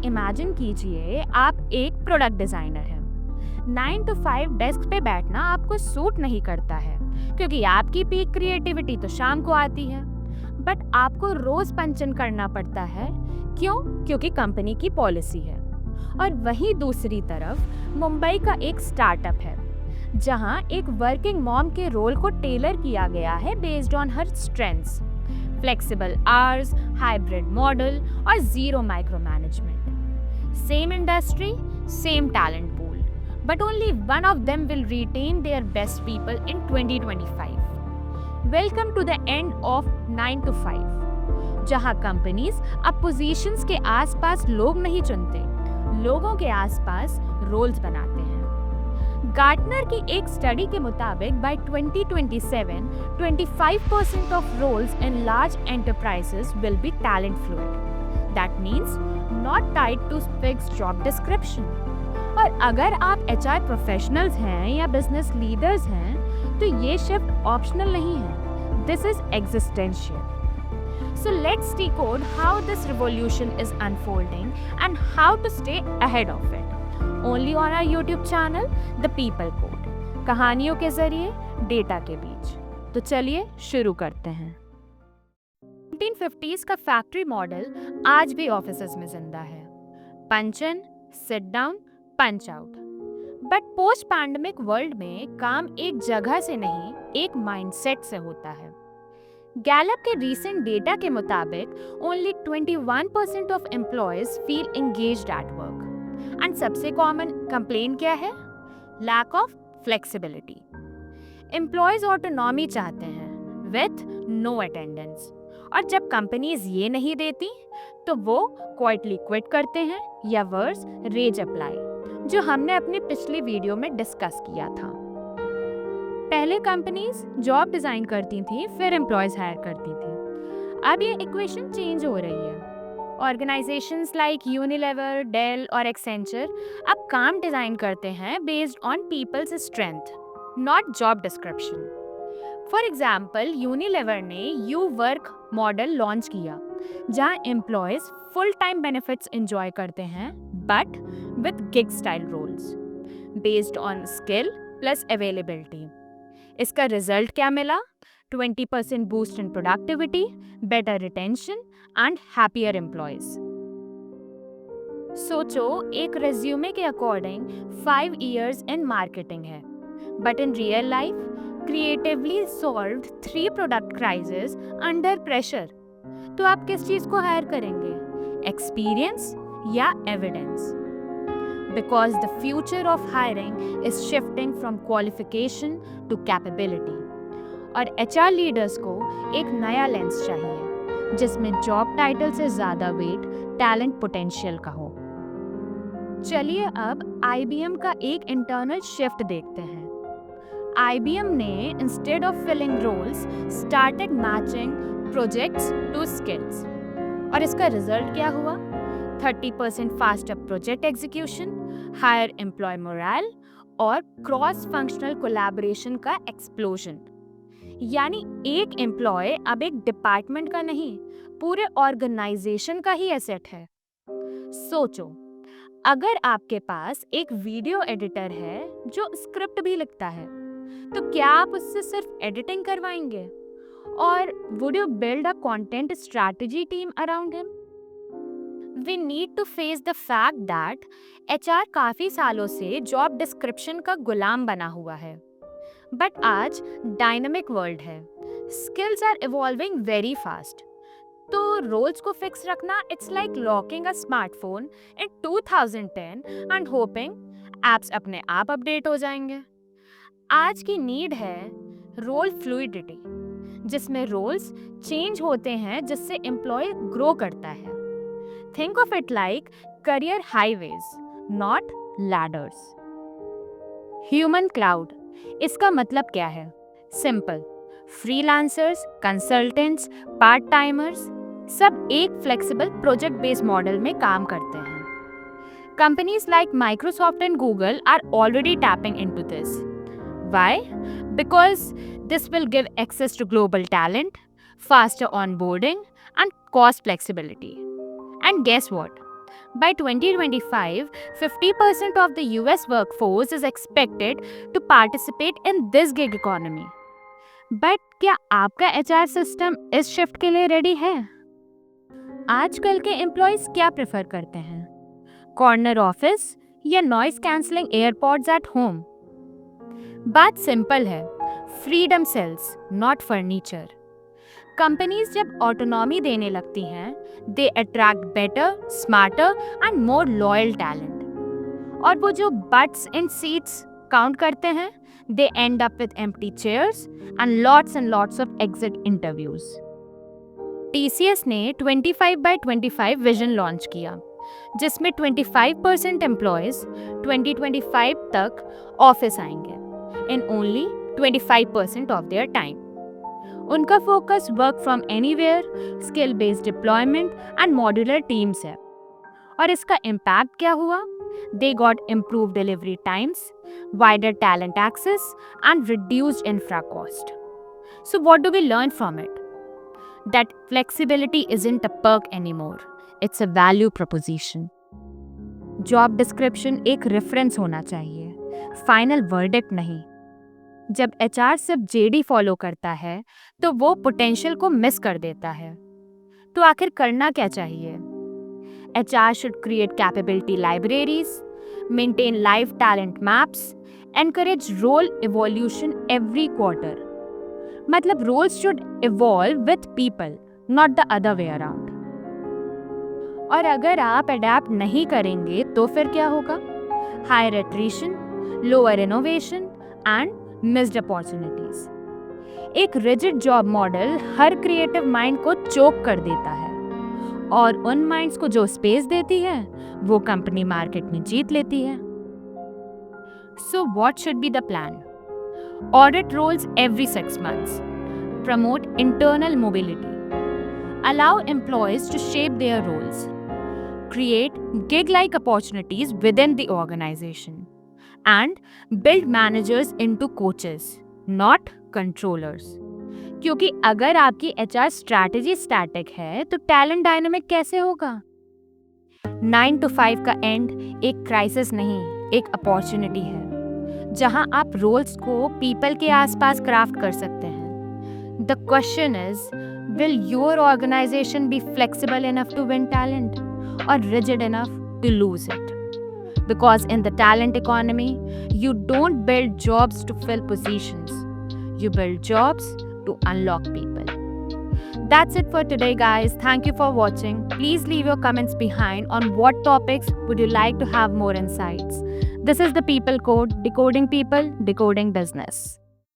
Imagine कीजिए आप एक प्रोडक्ट डिजाइनर हैं। 9 to 5 डेस्क पे बैठना आपको सूट नहीं करता है क्योंकि आपकी पीक क्रिएटिविटी तो शाम को आती है, बट आपको रोज पंचन करना पड़ता है। क्यों? क्योंकि कंपनी की पॉलिसी है। और वहीं दूसरी तरफ मुंबई का एक स्टार्टअप है जहां एक वर्किंग मॉम के रोल को टेलर किया गया है based on her strengths, flexible hours, hybrid model और zero micro management. Same industry, same talent pool, but only one of them will retain their best people in 2025. Welcome to the end of 9 to 5, जहां companies अब positions के आसपास लोग नहीं चुनते, लोगों के आसपास रोल्स बनाते हैं। गार्टनर की एक स्टडी के मुताबिक by 2027, 25% of roles in large enterprises will be talent fluid. That means not tied to fixed job description. और अगर आप HR प्रोफेशनल्स हैं या बिजनेस लीडर्स हैं तो ये शिफ्ट ऑप्शनल नहीं है, this is existential. So let's decode how this revolution is unfolding and how to stay ahead of it. Only on our YouTube channel, The People Code. कहानियों के जरिए डेटा के बीच। तो चलिए शुरू करते हैं। 1950s का फैक्ट्री मॉडल आज भी ऑफिसेज में जिंदा है। Punch in, sit down, punch out. But post pandemic world में काम एक जगह से नहीं, एक माइंडसेट से होता है। गैलप के रीसेंट डेटा के मुताबिक only 21% of employees feel engaged at work. And सबसे कॉमन कंप्लेन क्या है? Lack of flexibility. Employees autonomy चाहते हैं विथ नो अटेंडेंस, और जब कंपनीज ये नहीं देती तो वो क्वाइटली क्विट करते हैं या वर्स रेज अप्लाई, जो हमने अपनी पिछली वीडियो में डिस्कस किया था। पहले कंपनीज जॉब डिजाइन करती थी, फिर एम्प्लॉयज हायर करती थी। अब ये इक्वेशन चेंज हो रही है। ऑर्गेनाइजेशंस लाइक यूनिलेवर, डेल और एक्सेंचर अब काम डिजाइन करते हैं based on people's strength, not job description. For example, Unilever ने यू वर्क मॉडल लॉन्च किया जहां employees full time benefits enjoy करते हैं but with gig style roles based on skill plus availability. इसका रिजल्ट क्या मिला? 20% boost in productivity, better retention and happier employees. सोचो, एक रेज्यूमे के अकॉर्डिंग 5 years इन मार्केटिंग है, but in real life creatively solved 3 product crisis under pressure. तो आप किस चीज को हायर करेंगे? एक्सपीरियंस या evidence? Because the future of hiring is shifting from qualification to capability. और HR लीडर्स को एक नया लेंस चाहिए जिसमें जॉब टाइटल से ज़्यादा वेट टैलेंट पोटेंशियल का हो। चलिए अब IBM का एक इंटरनल शिफ्ट देखते हैं। IBM ने instead of filling roles started matching projects to skills, और इसका रिजल्ट क्या हुआ? 30% faster project execution, higher employee morale और क्रॉस फंक्शनल कोलैबोरेशन का एक्सप्लोजन। यानी एक एम्प्लॉय अब एक डिपार्टमेंट का नहीं, पूरे ऑर्गेनाइजेशन का ही एसेट है। सोचो, अगर आपके पास एक वीडियो एडिटर है जो स्क्रिप्ट भी लिखता है, तो क्या आप उससे सिर्फ एडिटिंग करवाएंगे? और would you build a content strategy team around him? We need to face the fact that HR काफी सालों से जॉब डिस्क्रिप्शन का गुलाम बना हुआ है, बट आज डायनामिक वर्ल्ड है, skills are evolving very fast. तो रोल्स को फिक्स रखना it's like locking a smartphone in 2010 and hoping apps अपने आप अपडेट हो जाएंगे। आज की नीड है रोल फ्लूइडिटी, जिसमें रोल्स चेंज होते हैं जिससे एम्प्लॉय ग्रो करता है। Think of it like career highways, not ladders. Human cloud, इसका मतलब क्या है? Simple. Freelancers, consultants, part-timers, सब एक flexible project-based model में काम करते हैं। Companies like Microsoft and Google are already tapping into this. Why? Because this will give access to global talent, faster onboarding, and cost flexibility. And guess what? By 2025, 50% of the US workforce is expected to participate in this gig economy. But क्या आपका HR system इस shift के लिए ready है? आजकल के employees क्या prefer करते हैं? कॉर्नर ऑफिस या noise cancelling AirPods at home? बात सिंपल है, freedom sells, not furniture. Companies जब ऑटोनॉमी देने लगती हैं, they attract better, smarter and more loyal talent. और वो जो बट्स एंड सीट्स काउंट करते हैं, they end up with empty chairs and lots of exit interviews. TCS ने 25/25 विजन लॉन्च किया, जिसमें 25% एम्प्लॉयज 2025 तक ऑफिस आएंगे in only 25% of their time. उनका focus work from anywhere, skill based deployment and modular teams है। और इसका impact क्या हुआ? They got improve delivery times, wider talent access and reduced infra cost. So what do we learn from it? That flexibility isn't a perk anymore. It's a value proposition. Job description एक reference होना चाहिए, final verdict नहीं। जब HR सिर्फ JD follow करता है तो वो पोटेंशियल को मिस कर देता है। तो आखिर करना क्या चाहिए? HR should create capability libraries, maintain live talent maps, encourage role evolution every quarter. मतलब roles should evolve with people, not the other way around. और अगर आप अडेप्ट नहीं करेंगे तो फिर क्या होगा? Higher attrition, lower innovation and missed opportunities. एक रिजिड जॉब मॉडल हर क्रिएटिव माइंड को चोक कर देता है, और उन माइंड्स को जो स्पेस देती है वो कंपनी मार्केट में जीत लेती है। So what should be the plan? Audit roles every 6 months. Promote internal mobility. Allow employees to shape their roles. Create gig-like opportunities within the organization. And build managers into coaches, not controllers. क्योंकि अगर आपकी HR strategy static है तो talent dynamic कैसे होगा? 9 to 5 का and एक crisis नहीं, एक अपॉर्चुनिटी है, जहां आप रोल्स को पीपल के आसपास क्राफ्ट कर सकते हैं। The question is, will your organisation be flexible enough to win talent और rigid enough to lose it? Because in the talent economy, you don't build jobs to fill positions, you build jobs to unlock people. That's it for today, guys. Thank you for watching. Please leave your comments behind on what topics would you like to have more insights. This is the People Code, decoding people, decoding business.